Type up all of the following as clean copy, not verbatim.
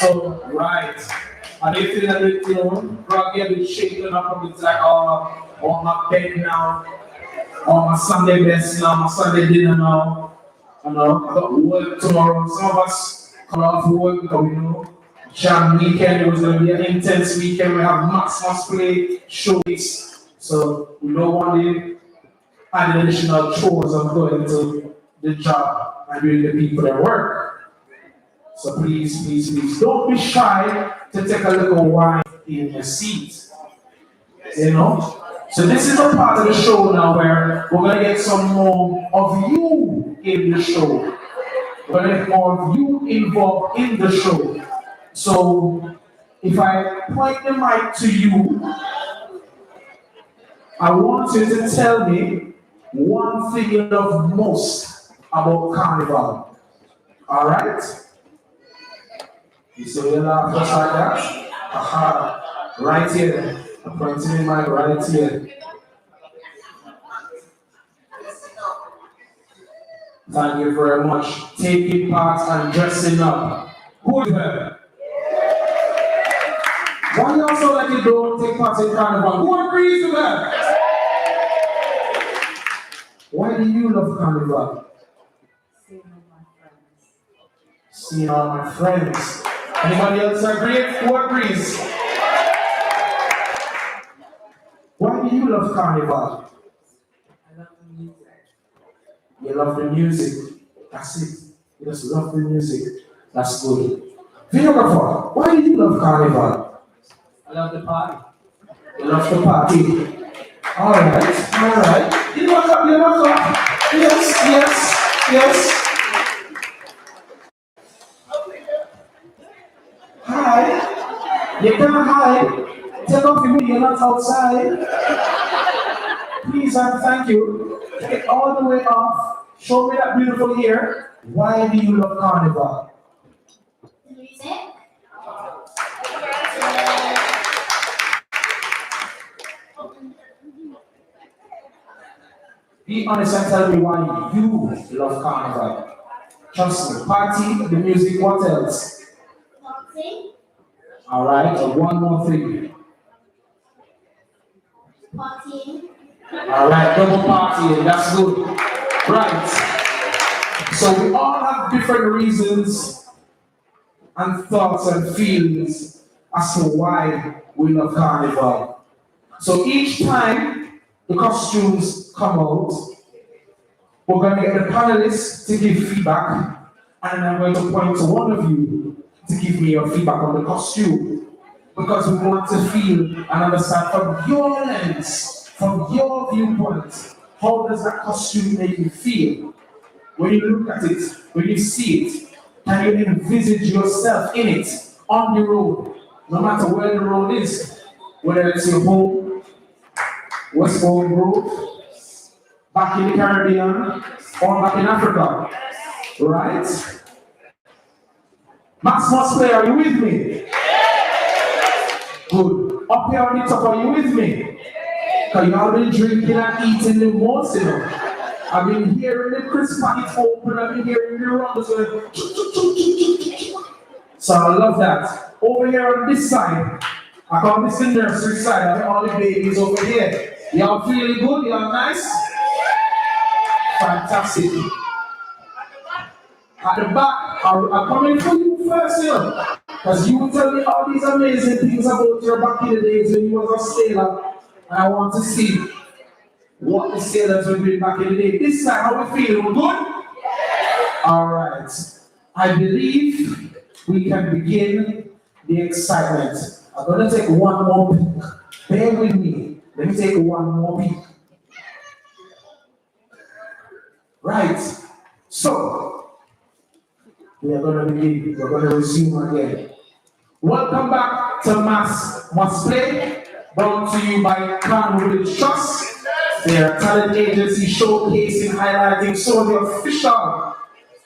So, right. And they feel a bit, groggy, a bit shaken up, it's like, oh, my bed now, oh, my Sunday best now, my Sunday dinner now. I got work tomorrow. Some of us come off work because jam weekend. It was going to be an intense weekend. We have mass play shows. So we don't want the additional chores of going to the job and doing the people at work. So please, don't be shy to take a little wine in your seat. So this is a part of the show now where we're gonna get some more of you in the show. We're gonna get more of you involved in the show. So if I point the mic to you, I want you to tell me one thing you love most about Carnival. Alright? You say you laugh just like that? Aha. Right here. I'm pointing in my right here. Thank you very much. Taking part and dressing up. Who is that? Why y'all so like you don't take part in Carnival? Who agrees with that? Why do you love Carnival? Seeing all my friends. Anybody else agree? Who agrees? Why do you love Carnival? I love the music. You love the music. That's it. You just love the music. That's good. Videographer, why do you love Carnival? I love the party. You love the party. Alright. You look up. Yes. Hi. You can't hide. Take off your you're not outside. Please and thank you. Take it all the way off. Show me that beautiful hair. Why do you love Carnival? The music. Be honest and tell me why you love Carnival. Trust me. Party, the music, what else? Dancing. Alright, one more thing. Partying. Alright, double partying, that's good. Right. So we all have different reasons and thoughts and feelings as to why we love Carnival. So each time the costumes come out, we're going to get the panelists to give feedback, and I'm going to point to one of you to give me your feedback on the costume. Because we want to feel and understand from your lens, from your viewpoint, how does that costume make you feel? When you look at it, when you see it, can you envisage yourself in it, on the road, no matter where the road is, whether it's your home, Westbourne Road, back in the Caribbean, or back in Africa, right? Maximus Player, are you with me? Good. Up here on the top, are you with me? Because you all been drinking and eating the most, I've been hearing the crisp packet open, I've been hearing the rumbles going. So I love that. Over here on this side, I call this the nursery side, I have all the babies over here. Y'all feeling good? Y'all nice? Fantastic. At the back, I'm coming for you first, because you will tell me all these amazing things about your back in the days when you was a sailor, and I want to see what the sailors were doing back in the day. This time, how we feel? We're good? Alright. I believe we can begin the excitement. I'm going to take one more peek. Bear with me. Let me take one more peek. Right. So, we are going to begin. We're going to resume again. Welcome back to Mass Must Play, brought to you by Carnival Trust. Their talent agency showcasing, highlighting some of the official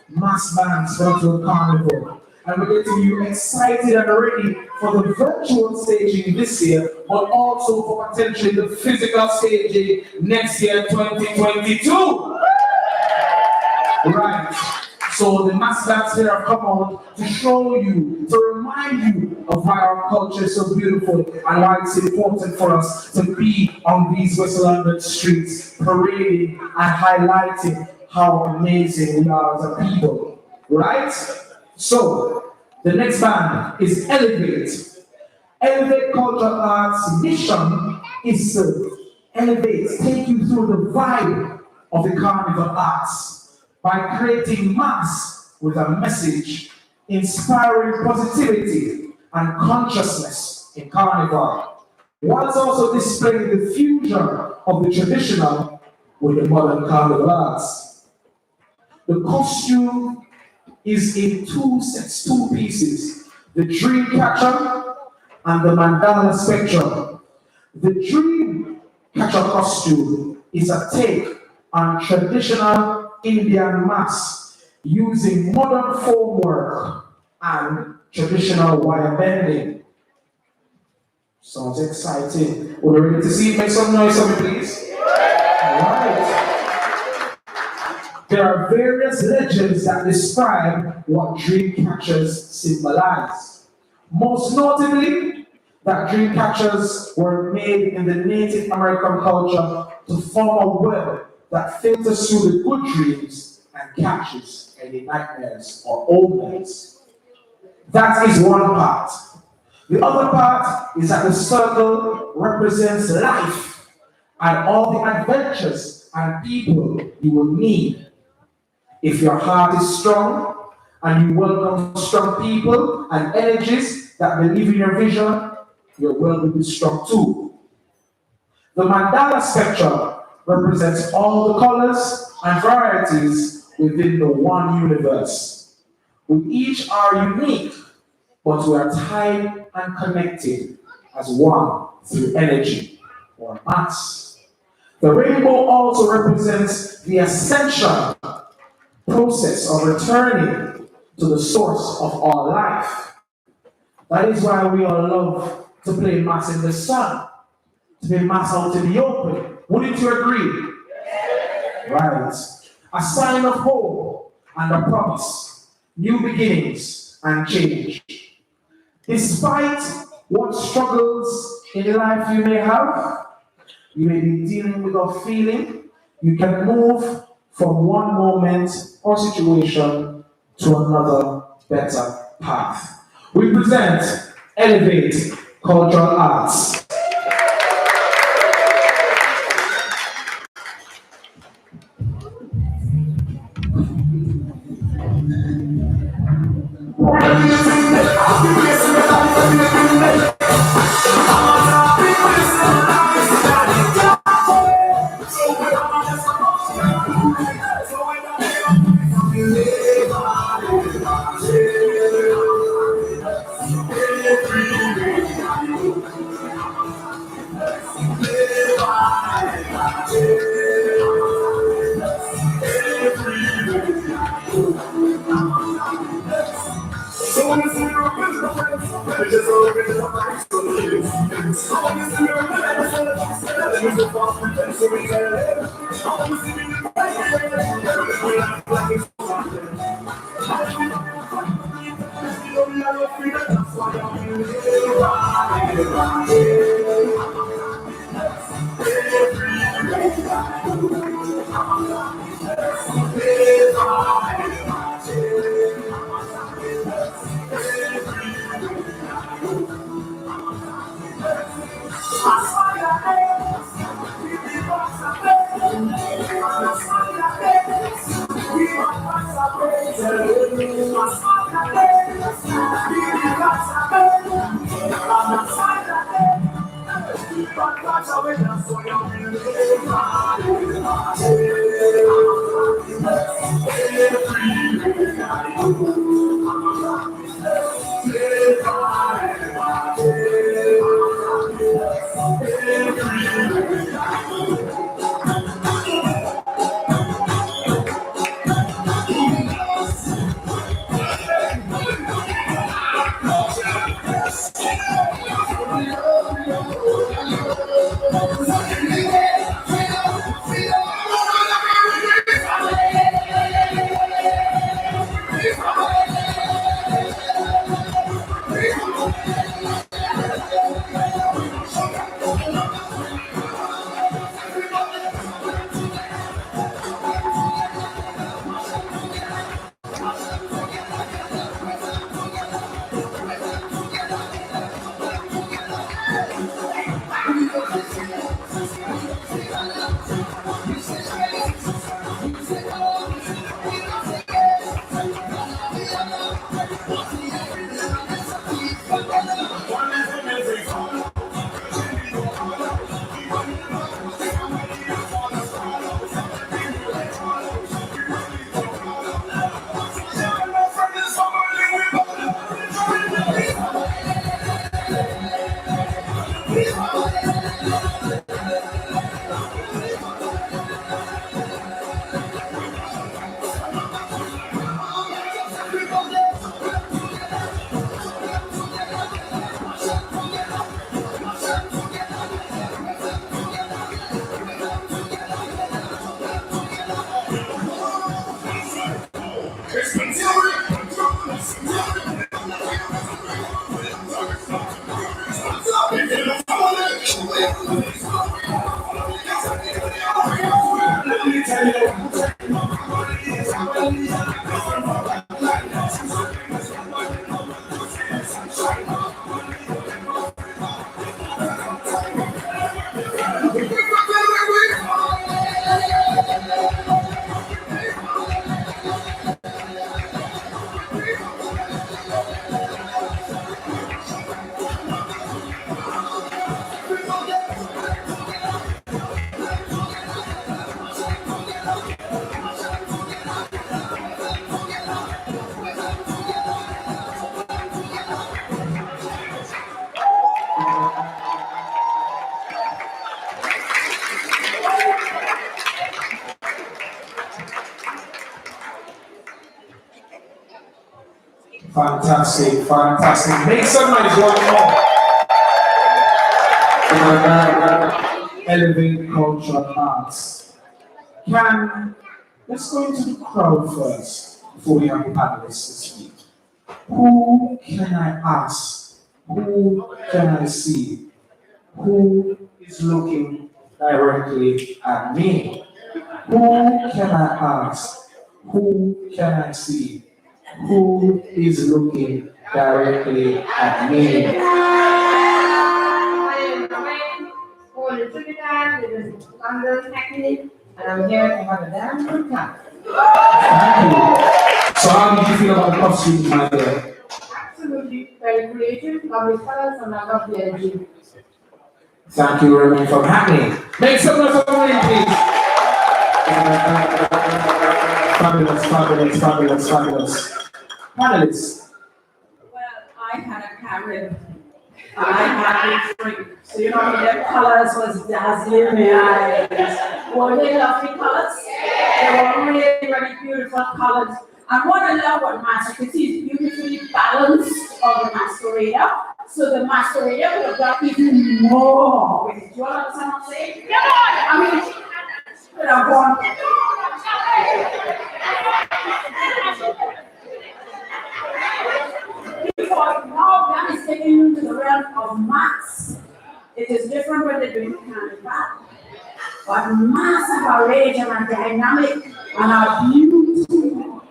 mass bands brought to Carnival. And we're getting you excited and ready for the virtual staging this year, but also for potentially the physical staging next year, 2022. Right. So the mass bands here have come out to show you, to remind you of why our culture is so beautiful and why it's important for us to be on these West London streets, parading and highlighting how amazing we are as a people. Right? So the next band is Elevate. Elevate Cultural Arts' mission is to elevate, take you through the vibe of the carnival arts by creating mass with a message, inspiring positivity and consciousness in carnival, whilst also displaying the fusion of the traditional with the modern carnival arts. The costume is in two sets, two pieces. The dream catcher and the mandala spectrum. The dream catcher costume is a take on traditional Indian masks using modern foam work and traditional wire bending. Sounds exciting. We're ready to see it. Make some noise for me, please. Alright. There are various legends that describe what dream catchers symbolize. Most notably, that dream catchers were made in the Native American culture to form a web that filters through the good dreams and catches any nightmares or omens. That is one part. The other part is that the circle represents life and all the adventures and people you will meet. If your heart is strong and you welcome strong people and energies that believe in your vision, your will will be strong too. The mandala spectrum represents all the colors and varieties within the one universe. We each are unique, but we are tied and connected as one through energy or mass. The rainbow also represents the ascension process of returning to the source of all life. That is why we all love to play mass in the sun, to play mass out in the open. Wouldn't you agree? Right. A sign of hope and a promise, new beginnings and change. Despite what struggles in life you may have, you may be dealing with a feeling, you can move from one moment or situation to another better path. We present Elevate Cultural Arts. Fantastic, fantastic. Make some noise one more. Elevate culture and arts. Let's go into the crowd first before we have the panelists to speak. Who can I ask? Who can I see? Who is looking directly at me? Who can I ask? Who can I see? Who is looking directly at me? I am Romain, born in Trinidad, live in London, Hackney, and I'm here to have a damn good time. Thank you. So how did you feel about the costumes, my dear? Absolutely very creative, lovely colors, and I love the energy. Thank you, Romain from Hackney. Make some noise for Romain, please. Fabulous, fabulous, fabulous, fabulous. Panelists. Well, I had a carnival. I had a drink. So you know the colors was dazzling my eyes. Were they lovely colors? They were really, really beautiful colors. And what I love about masquerade, you can see is beautifully balanced on the masquerader. So the masquerader could have got even more with it. Do you understand what I'm saying? Come on! I mean, could have gone. Because now that is taking you to the realm of mass. It is different when they're doing carnival. But massive arrangement and dynamic and are beautiful.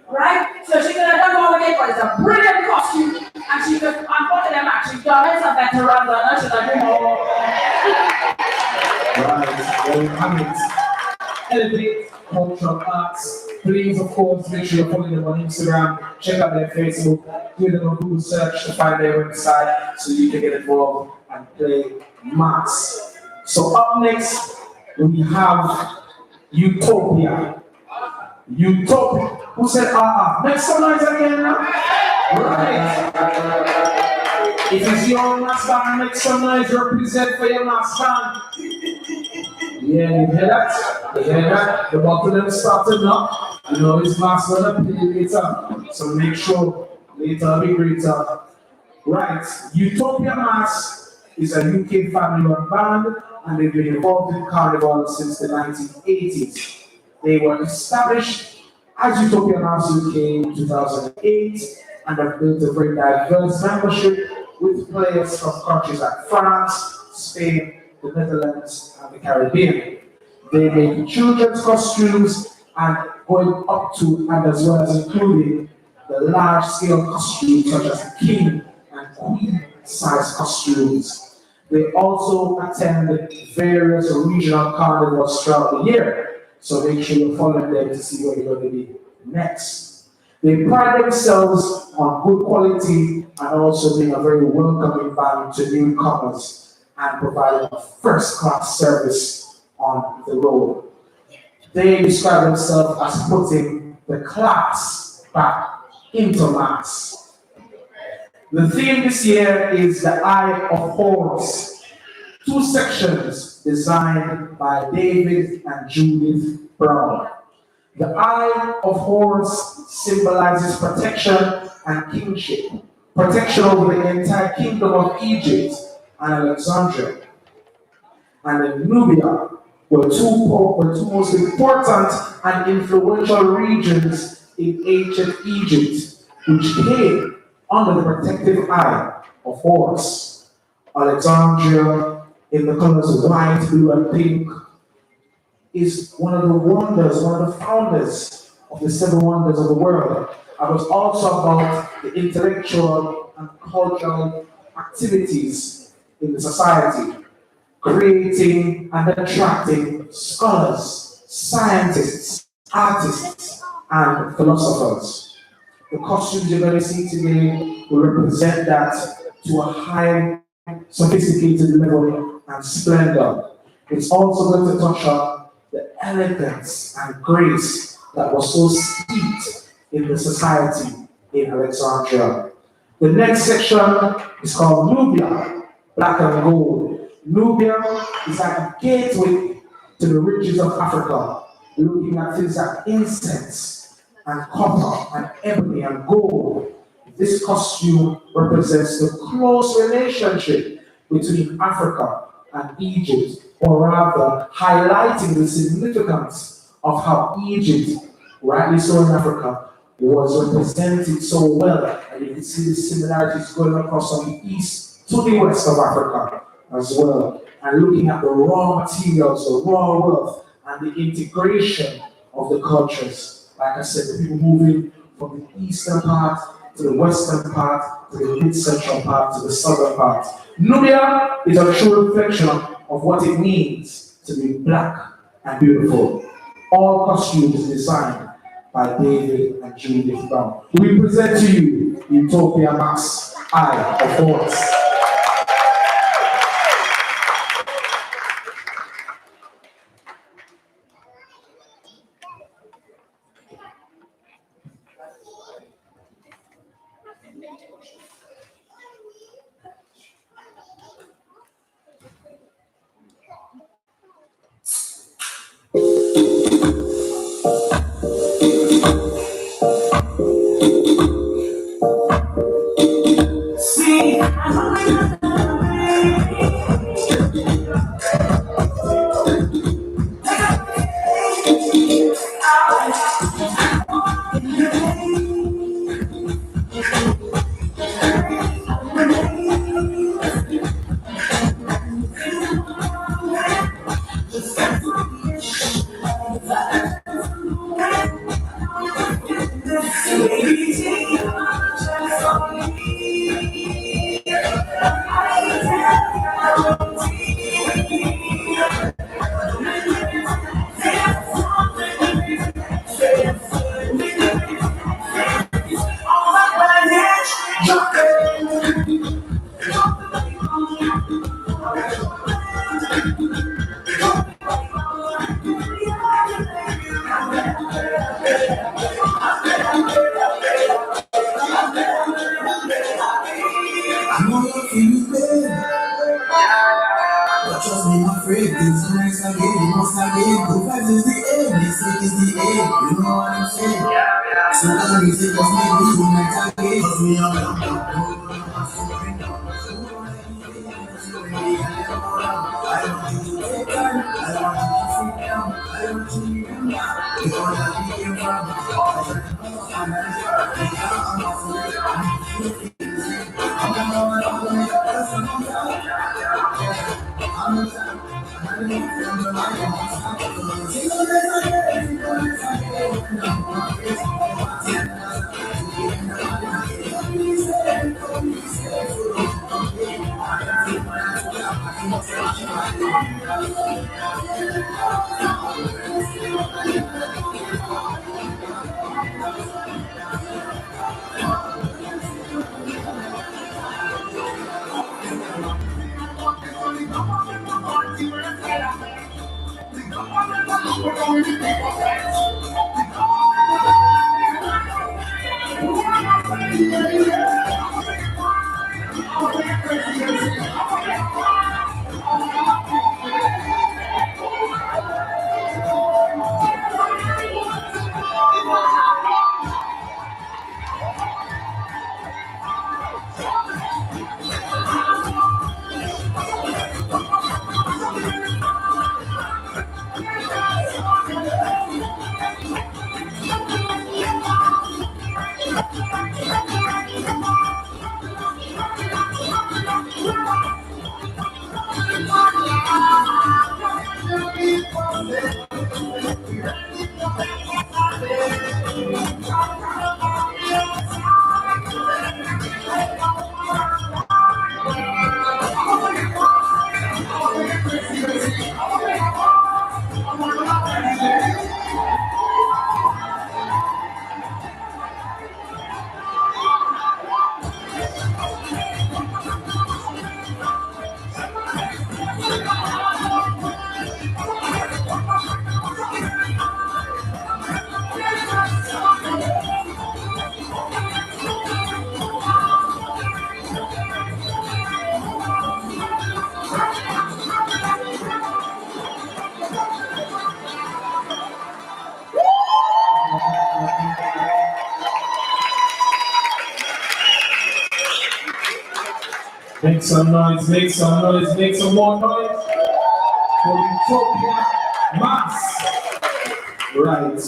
Right? So she could have done all of it, but it's a brilliant costume. And she could, unfortunately, actually done it a better run than her. She could have done more. Right, well, panelists. Elevate cultural arts. Please, of course, make sure you're following them on Instagram. Check out their Facebook. Do them on Google search to find their website so you can get involved and play maths. So up next, we have Utopia. Utopia. Who said Make some noise again now. Right. If it's your maths band, make some noise. Represent for your maths band. Yeah, you hear that? You hear that? The bottle them started now. You know it's maths gonna play later. So make sure later will be greater. Right. Utopia Maths is a UK family-run band, and they've been involved in carnival since the 1980s. They were established as Utopia Maths UK in 2008, and have built a very diverse membership with players from countries like France, Spain, the Netherlands, and the Caribbean. They make children's costumes and going up to and as well as including the large-scale costumes such as king and queen size costumes. They also attend various regional carnivals throughout the year, so make sure you follow them to see where you're going to be next. They pride themselves on good quality and also being a very welcoming environment to newcomers and providing a first-class service on the road. They describe themselves as putting the class back into mass. The theme this year is the Eye of Horus, 2 sections designed by David and Judith Brown. The Eye of Horus symbolizes protection and kingship, protection over the entire kingdom of Egypt and Alexandria. And in Nubia were two most important and influential regions in ancient Egypt, which came under the protective eye of Horus. Alexandria, in the colors white, blue, and pink, is one of the wonders, one of the founders of the 7 wonders of the world. And was also about the intellectual and cultural activities in the society, creating and attracting scholars, scientists, artists, and philosophers. The costumes you're going to see today will represent that to a high, sophisticated level and splendor. It's also going to touch on the elegance and grace that was so steeped in the society in Alexandria. The next section is called Nubia, Black and Gold. Nubia is like a gateway to the riches of Africa, looking at things like incense and copper and ebony and gold. This costume represents the close relationship between Africa and Egypt, or rather highlighting the significance of how Egypt, rightly so in Africa, was represented so well. And you can see the similarities going across from the east to the west of Africa as well. And looking at the raw materials, the raw wealth, and the integration of the cultures. Like I said, the people moving from the eastern part to the western part, to the mid-central part, to the southern part. Nubia is a true reflection of what it means to be black and beautiful. All costumes designed by David and Judith Brown. We present to you Utopia Max Eye of Horus. Make some noise, make some noise, make some more noise for Utopia Mass. Right.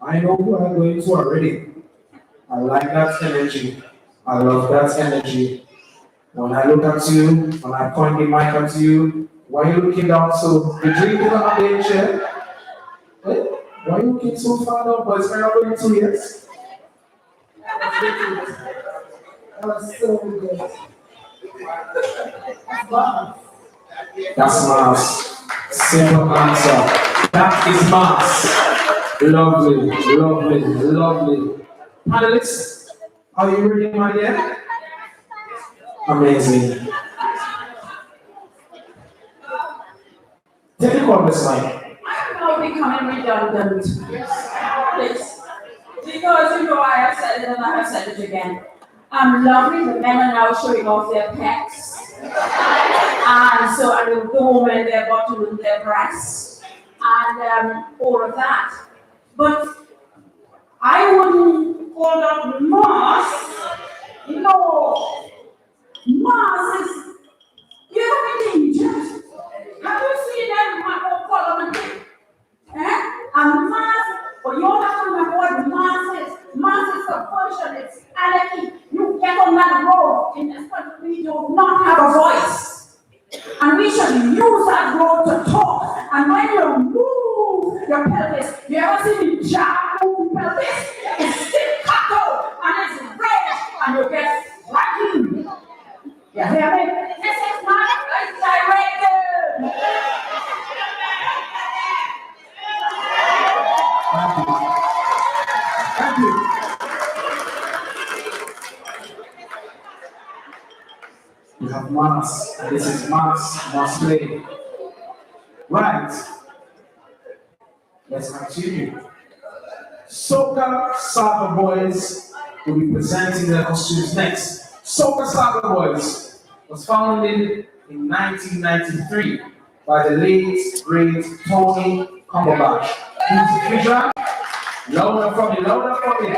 I know who I'm going to already. I like that energy. I love that energy. When I look at you, when I point the mic at you, why are you looking down so? The drink is on the chair. Eh? Why are you looking so far down? But it's not going 2 years. That was so good. That's mass. Simple answer. That is mass. Lovely, lovely, lovely. Panelists, are you ready, my dear? Amazing. Take a call this mic. I'm now becoming redundant. Please. Because you know I have said it and I have said it again. I'm lovely, the men are now showing off their pecs. And so I will go in their bottom and their breasts and all of that. But I wouldn't call that mass. No. Mass is, you know, in Egypt. Have you seen them Parliament? Eh? And mass, but you all have to remember what mass is. Mass is subversion, it's anarchy. You get on that road in this country, we do not have a voice. And we should use that road to talk. And when you move your pelvis, you ever see me jab move pelvis? It's staccato and it's red and you get whacking. You hear me? This is not directed. Thank you. We have mass, and this is mass play. Right. Let's continue. Soca Saga Boys will be presenting their costumes next. Soca Saga Boys was founded in 1993 by the late, great Tony Cumberbatch, whose vision, louder for me.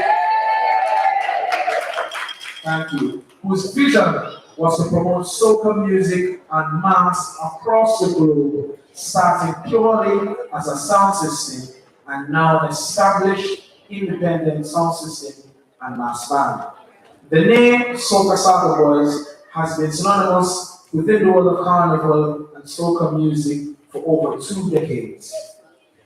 Thank you. Whose vision was to promote soca music and mass across the globe, starting purely as a sound system and now an established independent sound system and mass band. The name Soca Saga Boys has been synonymous within the world of carnival and soca music for over 2 decades.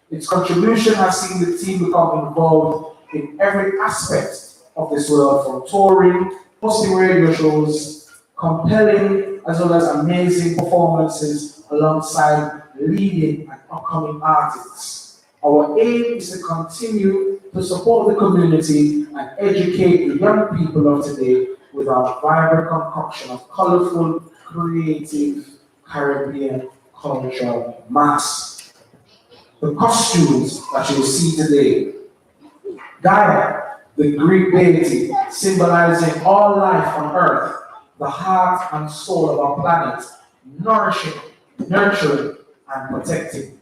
Its contribution has seen the team become involved in every aspect of this world, from touring, hosting radio shows, compelling as well as amazing performances alongside leading and upcoming artists. Our aim is to continue to support the community and educate the young people of today with our vibrant concoction of colorful, creative Caribbean cultural mass. The costumes that you will see today, Gaia, the Greek deity symbolizing all life on earth, the heart and soul of our planet, nourishing, nurturing, and protecting.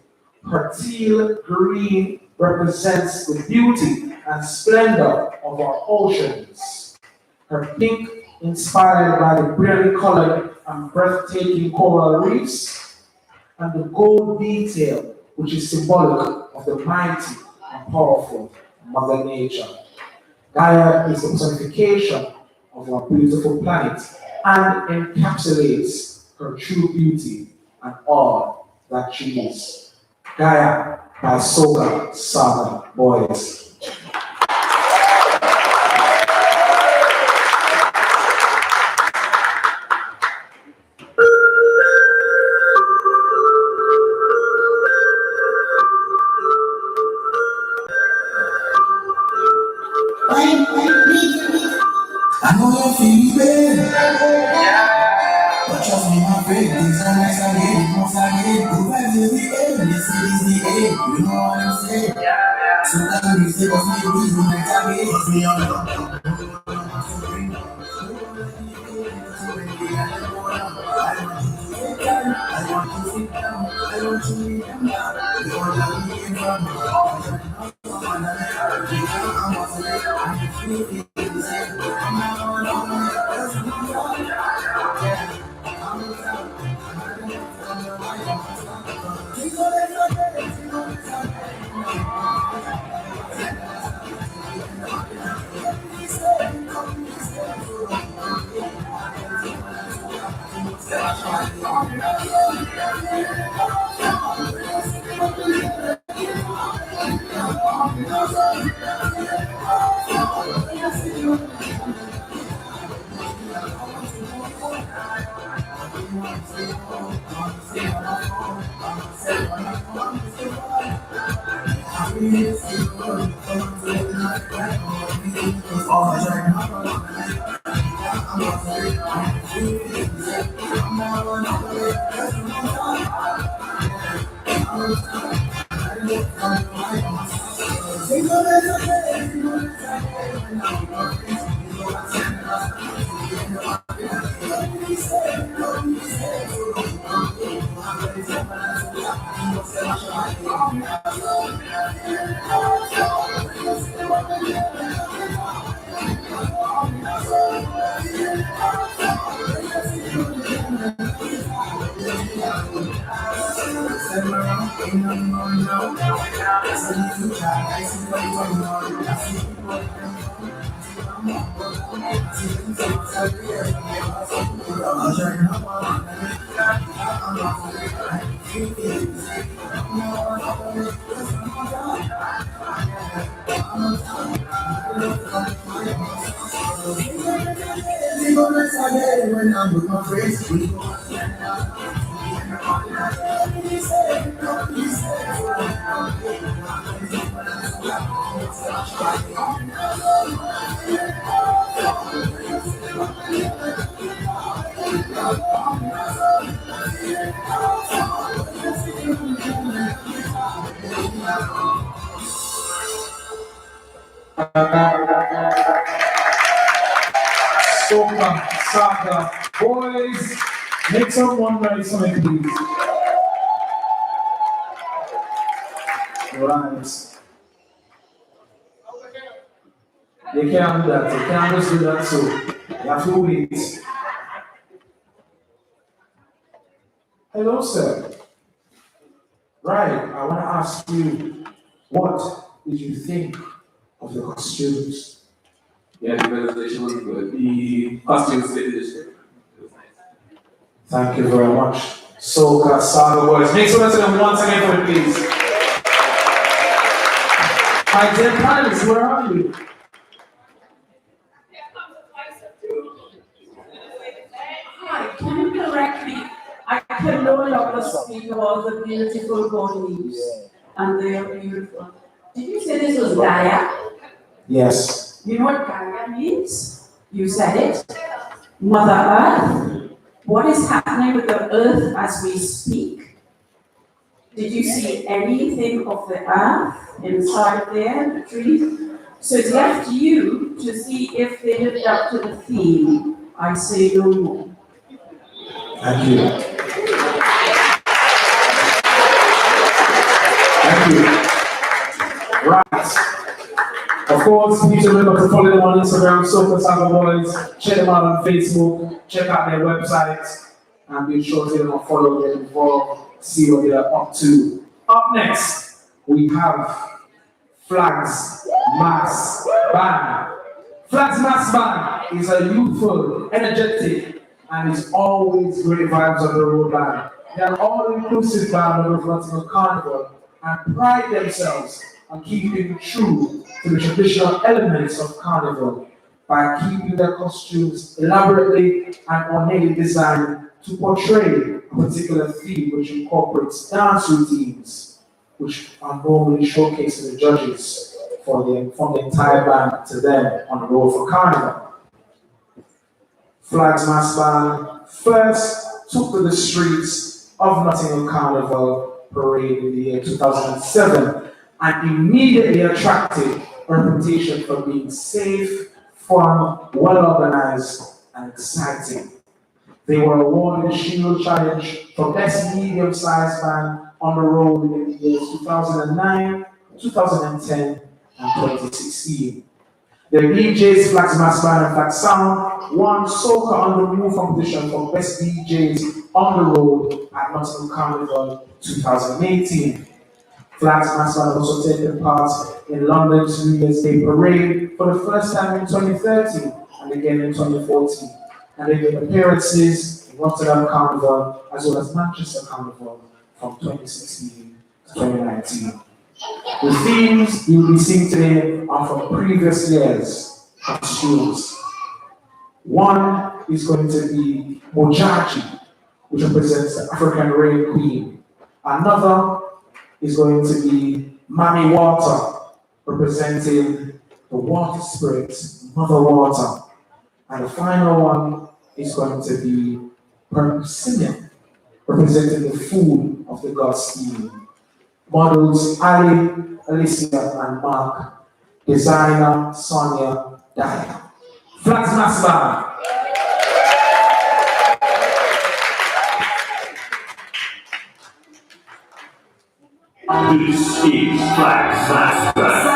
Her teal green represents the beauty and splendor of our oceans. Her pink, inspired by the brilliantly colored and breathtaking coral reefs, and the gold detail, which is symbolic of the mighty and powerful Mother Nature. Gaia is the personification of our beautiful planet and encapsulates her true beauty and all that she is. Gaia by Soca Saga Boys. I know you feel bad, but trust me, my friend, things are nice again, once again. The vibes is the end, this is the end. You know what I'm saying? So that you say, what's the reason I again? Trust me, I'm not. I want to sit down, I want to remember. You want to be in front of when I'm with my friends. Soca Saga Boys. Make someone nice on it, please. Right. They can't do that. They can't just do that. So you have to wait. Hello, sir. Right. I want to ask you, what did you think of the costumes? Yeah, the presentation was good. The costumes fit the shape. It was nice. Thank you very much. Soca Saga Boys. Make some noise to them once again for me, please. My dear panelists, where are you? Hi, can you correct me? I can no longer speak about the beautiful bodies, and they are beautiful. Did you say this was Gaia? Yes. You know what Gaia means? You said it. Mother Earth. What is happening with the earth as we speak? Did you see anything of the earth inside there, the trees? So it's left you to see if they lived up to the theme. I say no more. Thank you. Thank you. Right. Of course, please remember to follow them on Instagram, Soca Saga Boys. Check them out on Facebook. Check out their website. And be sure to follow them involved, see what they are up to. Up next, we have Flags Mass Band. Flags Mass Band is a youthful, energetic, and is always great vibes on the road band. They are an all-inclusive band of Nottingham Carnival and pride themselves on keeping true to the traditional elements of Carnival by keeping their costumes elaborately and ornately designed to portray a particular theme which incorporates dance routines, which are normally showcased to the judges from the entire band to them on the road for Carnival. Flags Mass Band first took to the streets of Nottingham Carnival Parade in the year 2007 and immediately attracted a reputation for being safe, fun, well organized, and exciting. They were awarded the Shield Challenge for Best Medium-Sized Band on the Road in the years 2009, 2010, and 2016. The DJs Flags Mass Band and Flag Sound won Soca on the Move competition for Best DJs on the Road at Nottingham Carnival 2018. Flags Mass Band also taken part in London's New Year's Day Parade for the first time in 2013 and again in 2014. And they made appearances in Rotterdam Carnival as well as Manchester Carnival from 2016 to 2019. The themes you will be seeing today are from previous years' costumes. One is going to be Mojaji, which represents the African Rain Queen. Another is going to be Mami Water, representing the water spirit, Mother Water. And the final one is going to be Persimmon, representing the food of the gods steam. Models Ali, Alicia, and Mark. Designer Sonia Dyer. Flags Mass Band. This is Flags Mass Band.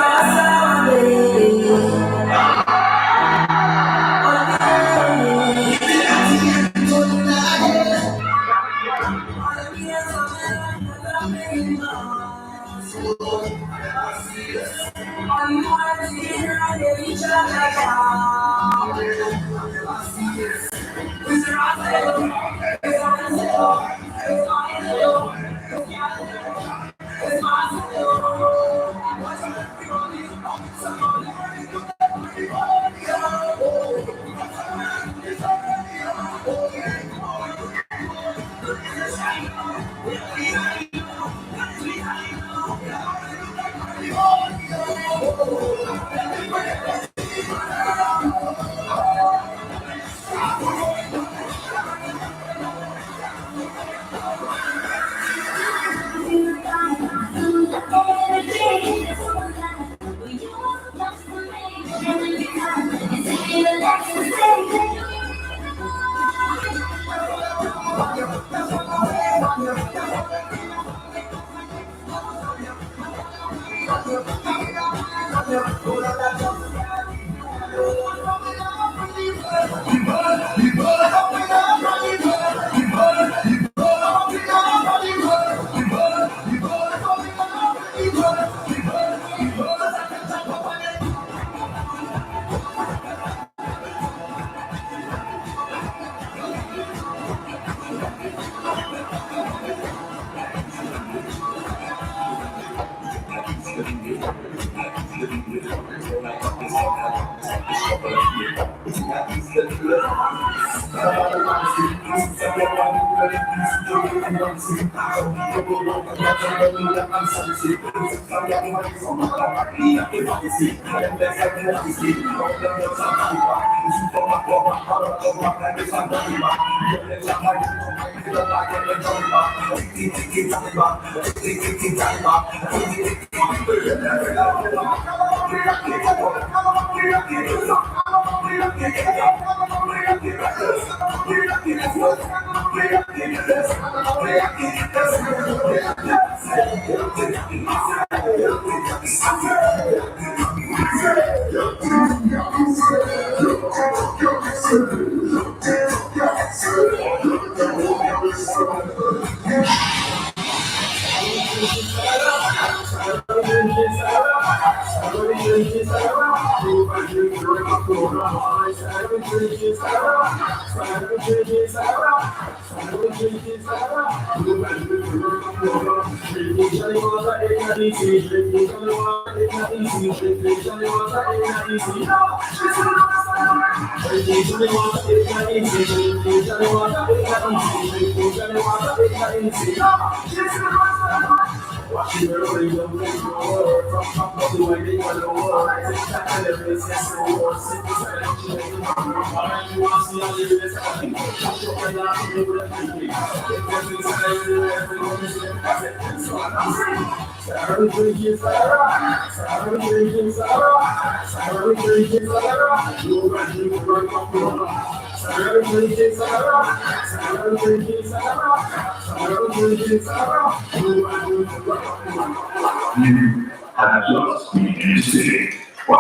You have just been visited by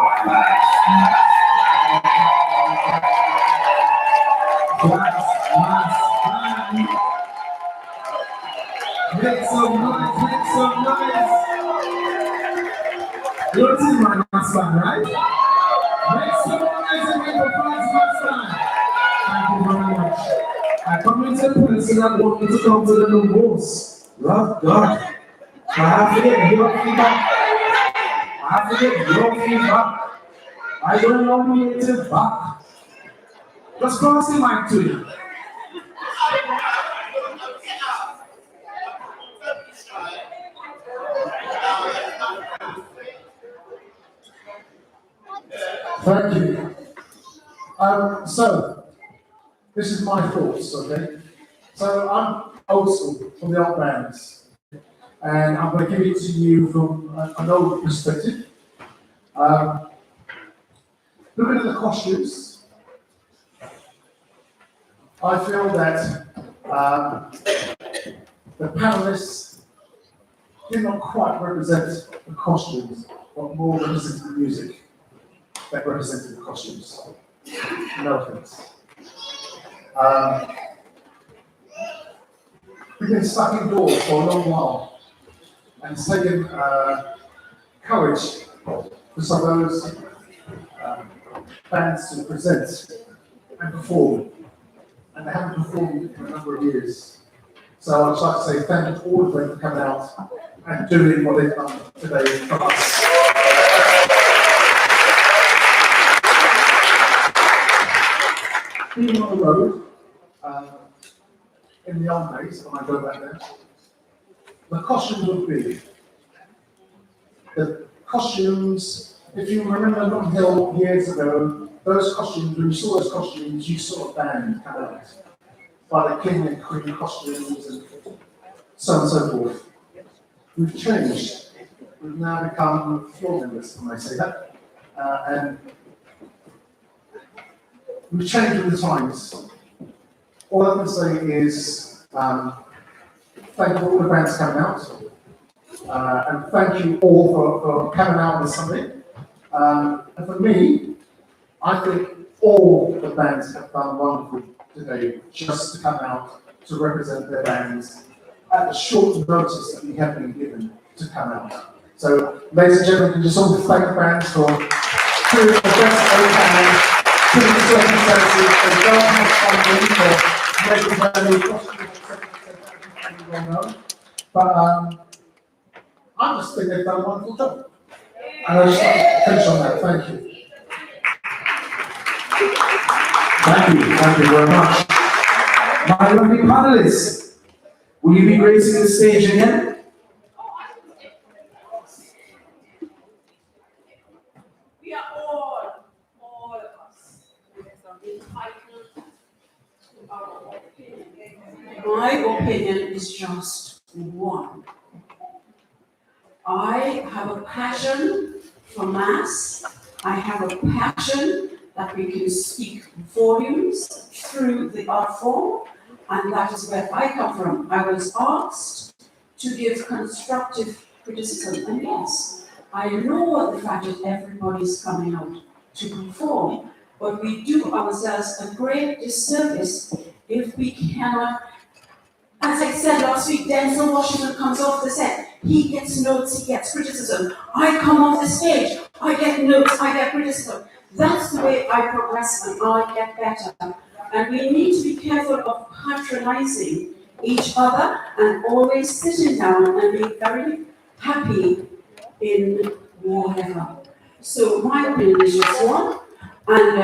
Make some noise, make some noise. You're team my master, right? Make some noise and make a fast master. Thank you very much. I come into the place and I want you to come to the new boss. Love God. I have to get your feedback. I have to get your feedback. I don't know it back. Just pass the mic to you. Thank you. So, this is my thoughts, okay? So, I'm old school from the old bands, and I'm going to give it to you from an old perspective. Looking at the costumes, I feel that the panelists did not quite represent the costumes, but more represented the music that represented the costumes. No offense. We've been stuck indoors for a long while, and it's taken courage for some of those bands to present and perform, and they haven't performed for a number of years. So I'd just like to say thank you to all of them for coming out and doing what they've done today for us. Being on the road, in the old days, when I go back there, the costumes would be, the costumes, if you remember Notting Hill years ago, those costumes, when you saw those costumes, you saw a band come out by the king and queen costumes and so on and so forth. We've changed. We've now become floor members, when I say that. And we've changed with the times. All I can say is thank you for all the bands coming out. And thank you all for coming out this Sunday. And for me, I think all the bands have done wonderful today just to come out to represent their bands at the short notice that we have been given to come out. So, ladies and gentlemen, we just all thank the bands for doing the best they can, putting the circumstances, they don't have funding for But I just think they've done a wonderful job. And I just like to finish on that. Thank you. Thank you very much. My lovely panelists, will you be gracing the stage again? We are all of us, entitled to our opinion. My opinion is just one. I have a passion for mass. I have a passion that we can speak volumes through the art form, and that is where I come from. I was asked to give constructive criticism, and yes, I know the fact that everybody's coming out to perform, but we do ourselves a great disservice if we cannot. As I said last week, Denzel Washington comes off the set. He gets notes, he gets criticism. I come off the stage, I get notes, I get criticism. That's the way I progress and I get better. And we need to be careful of patronizing each other and always sitting down and being very happy in whatever. So my opinion is just one. And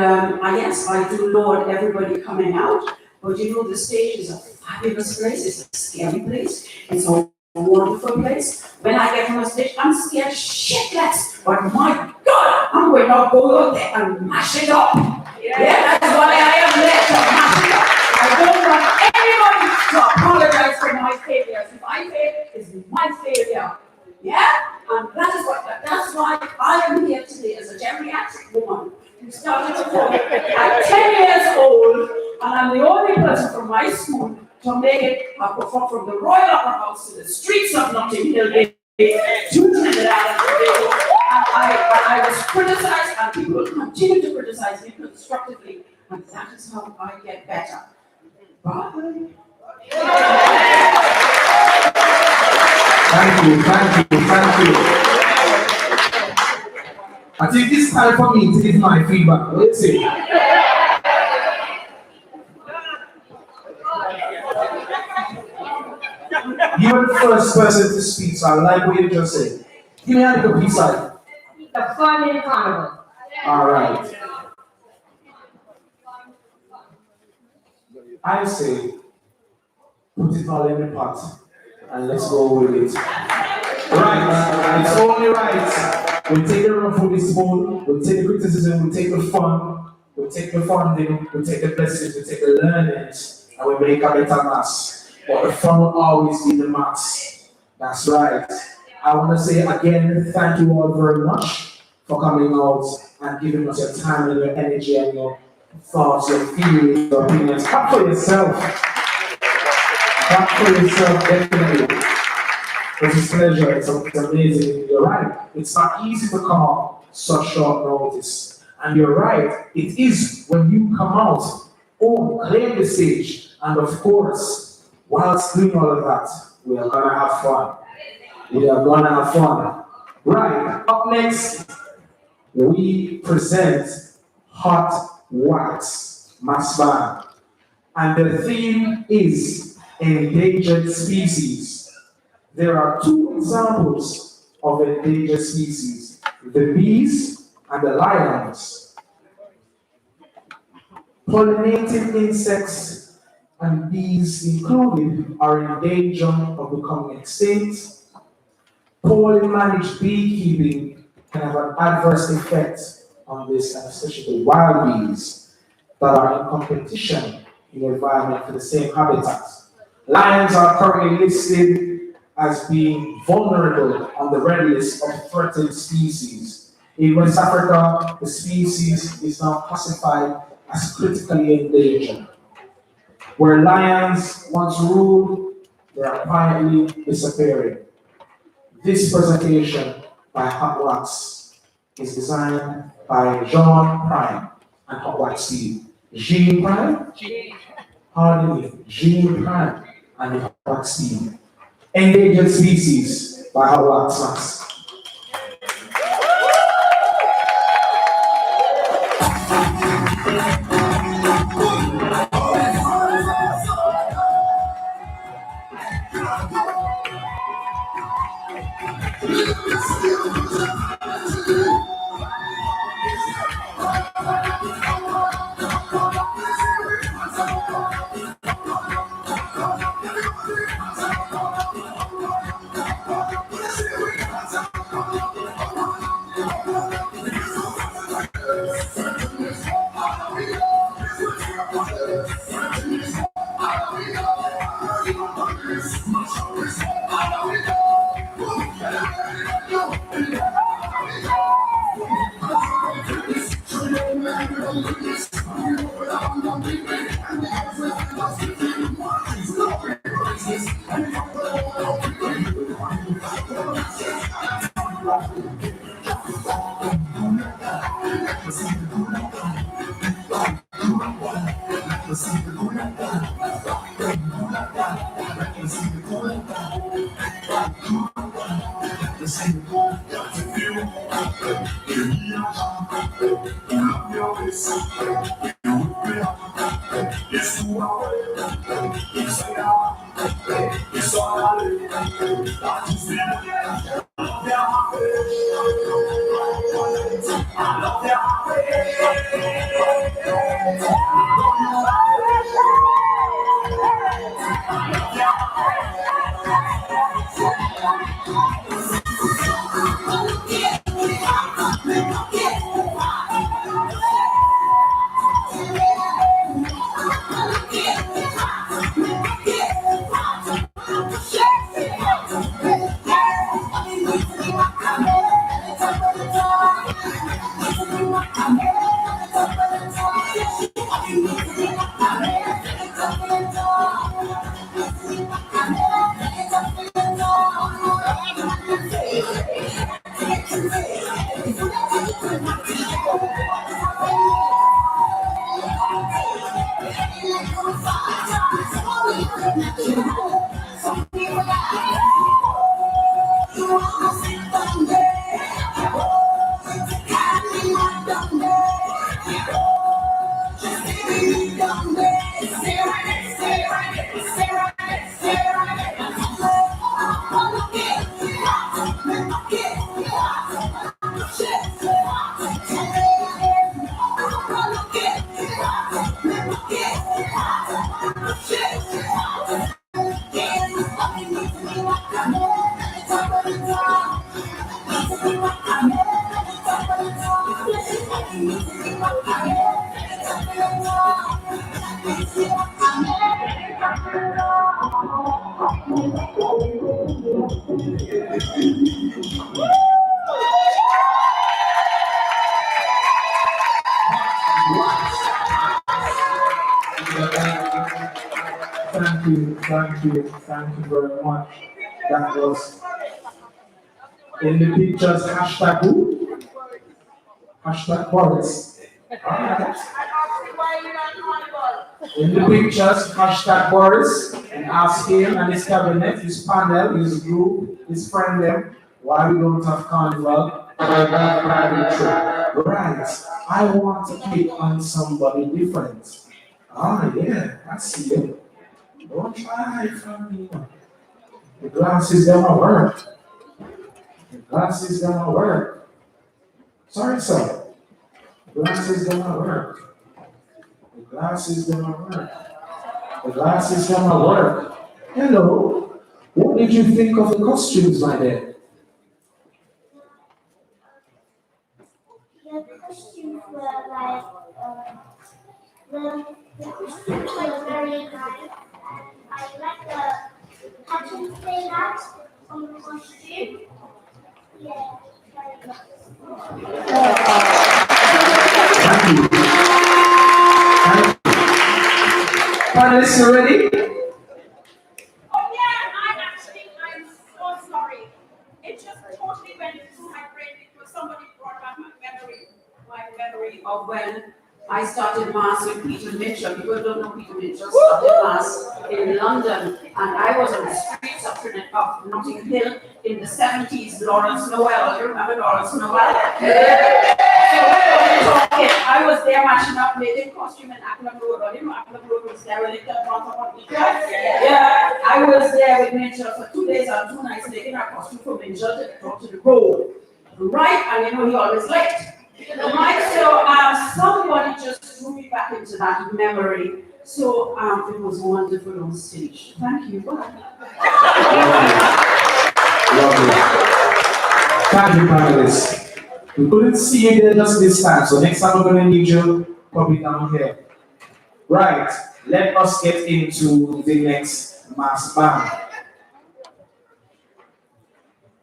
yes, I do laud everybody coming out. But you know, the stage is a fabulous place, it's a scary place, it's a wonderful place. When I get on the stage, I'm scared shitless, but my God, I'm going to go out there and mash it up. Yeah, that's why I am there to mash it up. I don't want anybody to apologize for my failures. If I fail, it's my failure. Yeah? And that's why I am here today as a geriatric woman who started to work at 10 years old. And I'm the only person from my school to make it perform from the Royal Opera House to the streets of Notting Hill to Trinidad and Tobago. And I was criticized, and people will continue to criticize me constructively, and that is how I get better. Bye. Thank you. I think it's time for me to give my feedback. Let's see. You were the first person to speak, so I like what you just said. Give me a little piece of it. The fun in carnival. All right. I say, put it all in the pot and let's go with it. Right, it's only right. We'll take the run for this phone, we'll take the criticism, we'll take the fun, we'll take the funding, we'll take the blessings, we'll take the learnings, and we'll make a better mass. But the fun will always be the mass. That's right. I want to say again, thank you all very much for coming out and giving us your time and your energy and your thoughts, your feelings, your opinions. Clap for yourself. Clap for yourself, definitely. It's a pleasure, it's amazing. You're right. It's not easy to come out such short notice. And you're right, it is when you come out, claim the stage, and of course, whilst doing all of that, we are gonna have fun. Right, up next, we present Hot Wax Mass Band. And the theme is endangered species. There are two examples of endangered species, the bees and the lions. Pollinating insects and bees included are in danger of becoming extinct. Poorly managed beekeeping can have an adverse effect on this, and especially the wild bees that are in competition in the environment for the same habitat. Lions are currently listed as being vulnerable on the red list of threatened species. In West Africa, the species is now classified as critically endangered. Where lions once ruled, they are quietly disappearing. This presentation by Hot Wax is designed by Jean Prime and Hot Wax Steve. Jean Prime? Hardly. Jean Prime and Hot Wax Steve. Endangered Species by Hot Wax Max. Thank you very much. That was in the pictures, hashtag who? Hashtag Boris. In the pictures, hashtag Boris, and ask him and his cabinet, his panel, his group, his friend them, why we don't have carnival or that private trip. Right, I want to pick on somebody different. Ah, yeah, I see it. Don't try from me. The glasses gonna work. The glasses gonna work. Sorry, sir. The glasses gonna work. The glasses gonna work. The glasses gonna work. Hello. What did you think of the costumes, my dear? The costumes were like, the costumes were very nice. I like the patterns they had on the costume. Yeah, very nice. Thank you. Panelists, you ready? Oh yeah, I'm so sorry. It just totally went through my brain because somebody brought back my memory of when I started mass with Peter Mitchell. People don't know Peter Mitchell started mass in London, and I was on the streets of Notting Hill in the 70s. Lawrence Noel, you remember Lawrence Noel? So I was there matching up, making costume in Acklam Road. Or, you know, Acklam Road was there with the front of each other. Yeah, I was there with Mitchell for 2 days and 2 nights making our costume from Mitchell to the road. Right, and you know he always late. Right, so somebody just threw me back into that memory. So it was wonderful on stage. Thank you. Lovely. Thank you, panelists. We couldn't see you there just this time, so next time we're going to need you probably down here. Right, let us get into the next mass band.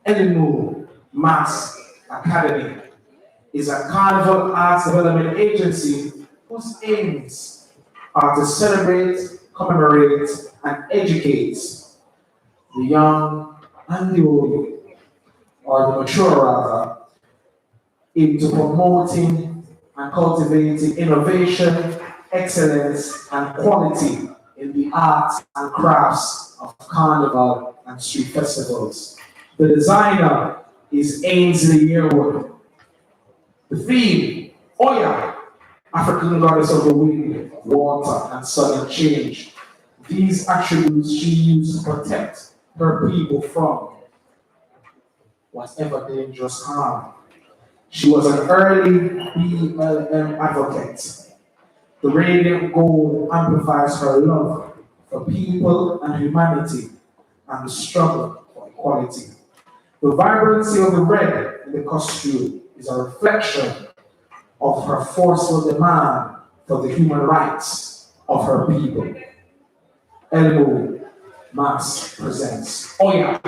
Eleanor Mass Academy is a carnival arts development agency whose aims are to celebrate, commemorate, and educate the young and the old, or the mature rather, into promoting and cultivating innovation, excellence, and quality in the arts and crafts of carnival and street festivals. The designer is Ainsley Yearwood. The theme, Oya, African goddess of the wind, water, and sudden change. These attributes she used to protect her people from whatever dangerous harm. She was an early BLM advocate. The radiant gold amplifies her love for people and humanity and the struggle for equality. The vibrancy of the red in the costume is a reflection of her forceful demand for the human rights of her people. Elbow Mass presents Oya.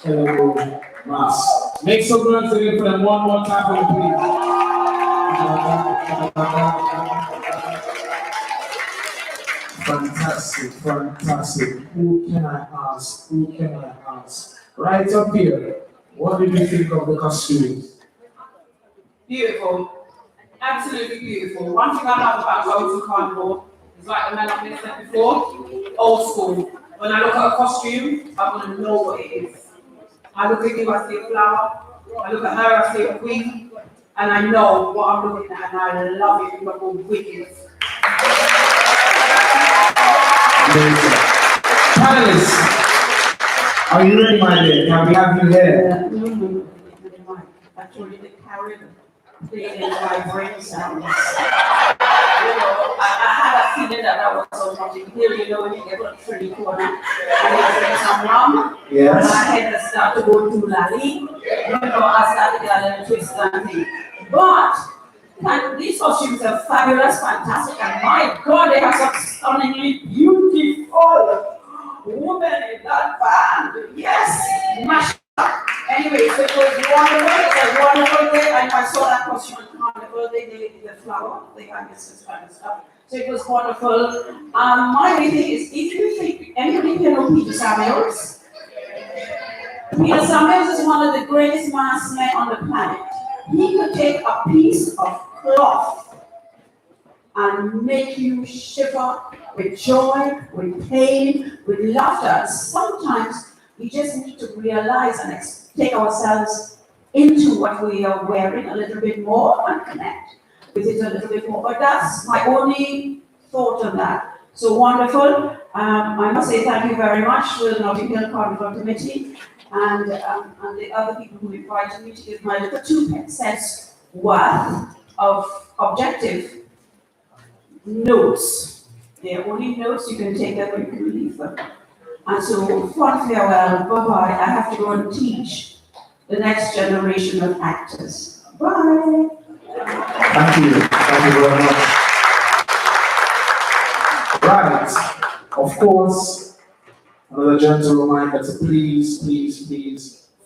Hello, Mass. Make some noise again for them one more time for me, please. Fantastic, fantastic. Who can I ask? Who can I ask? Right up here, what did you think of the costumes? Beautiful. Absolutely beautiful. One thing I love about going to carnival is like the man I've said before, old school. When I look at a costume, I want to know what it is. I look at you, I see a flower. I look at her, I see a queen. And I know what I'm looking at, and I love it in the whole wicked. Amazing. Panelists, are you ready, my dear? Can we have you here? Actually, the carrier, the vibrating sounds. I had a feeling that was so much here, when you get to the corner, and you drink some rum. Yes. My head started to go to Lali. I started to get a little twist and thing. But these costumes are fabulous, fantastic, and my God, they have some stunningly beautiful women in that band. Yes, mash up. Anyway, so it was wonderful. It was a wonderful day. And I saw that costume on carnival. They did the flower, the this kind of stuff. So it was wonderful. My only thing is, if you think anybody can know Peter Samuels, Peter Samuels is one of the greatest masked men on the planet. He could take a piece of cloth and make you shiver with joy, with pain, with laughter. And sometimes we just need to realize and take ourselves into what we are wearing a little bit more and connect with it a little bit more. But that's my only thought on that. So wonderful. I must say thank you very much to the Notting Hill Carnival Committee and the other people who invited me to give my little 2 cents worth of objective notes. They are only notes, you can take them or you can leave them. And so, fond farewell, bye-bye. I have to go and teach the next generation of actors. Bye. Thank you very much. Right, of course, another gentle reminder to please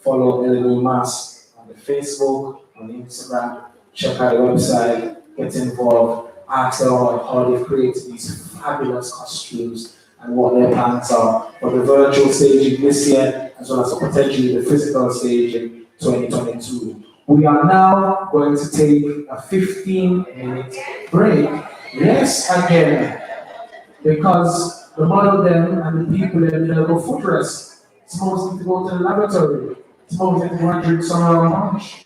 follow Eleanor Mass on the Facebook, on Instagram, check out the website, get involved, ask her how they create these fabulous costumes and what their plans are for the virtual staging this year, as well as potentially the physical stage in 2022. We are now going to take a 15-minute break. Yes, again, because the model them and the people them, they'll go foot rest. It's mostly to go to the laboratory. It's mostly to go and drink some punch.